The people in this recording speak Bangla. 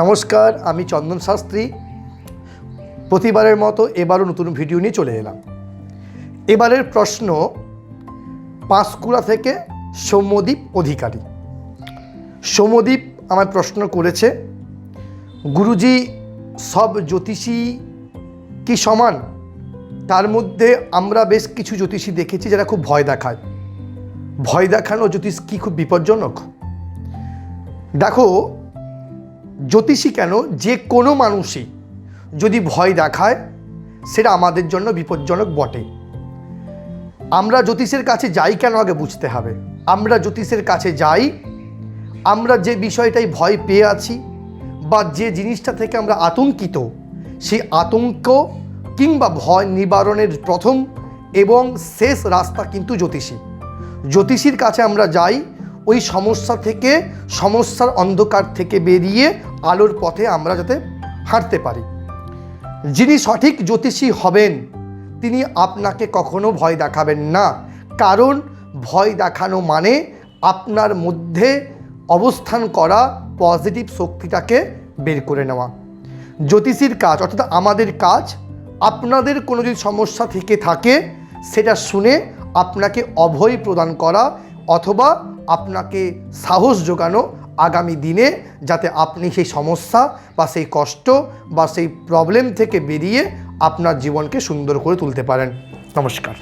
নমস্কার, আমি চন্দন শাস্ত্রী। প্রতিবারের মতো এবারও নতুন ভিডিও নিয়ে চলে এলাম। এবারের প্রশ্ন পাঁশকুড়া থেকে সৌম্যদীপ অধিকারী। সৌম্যদীপ আমার প্রশ্ন করেছে, গুরুজি সব জ্যোতিষী কি সমান? তার মধ্যে আমরা বেশ কিছু জ্যোতিষী দেখেছি যারা খুব ভয় দেখায়। ভয় দেখানো জ্যোতিষ কি খুব বিপজ্জনক? দেখো, জ্যোতিষী কেন, যে কোনো মানুষই যদি ভয় দেখায় সেটা আমাদের জন্য বিপজ্জনক বটে। আমরা জ্যোতিষের কাছে যাই কেন আগে বুঝতে হবে। আমরা জ্যোতিষের কাছে যাই আমরা যে বিষয়টাই ভয় পেয়ে আছি বা যে জিনিসটা থেকে আমরা আতঙ্কিত, সেই আতঙ্ক কিংবা ভয় নিবারণের প্রথম এবং শেষ রাস্তা কিন্তু জ্যোতিষী। জ্যোতিষীর কাছে আমরা যাই ওই সমস্যা থেকে, সমস্যার অন্ধকার থেকে বেরিয়ে আলোর পথে আমরা যাতে হাঁটতে পারি। যিনি সঠিক জ্যোতিষী হবেন তিনি আপনাকে কখনো ভয় দেখাবেন না, কারণ ভয় দেখানো মানে আপনার মধ্যে অবস্থান করা পজিটিভ শক্তিটাকে বের করে নেওয়া। জ্যোতিষীর কাজ অর্থাৎ আমাদের কাজ, আপনাদের কোনো যদি সমস্যা থেকে থাকে সেটা শুনে আপনাকে অভয় প্রদান করা অথবা আপনাকে সাহস জোগানো আগামী দিনে যাতে আপনি সেই সমস্যা বা সেই কষ্ট বা সেই প্রবলেম থেকে বেরিয়ে আপনার জীবনকে সুন্দর করে তুলতে পারেন। নমস্কার।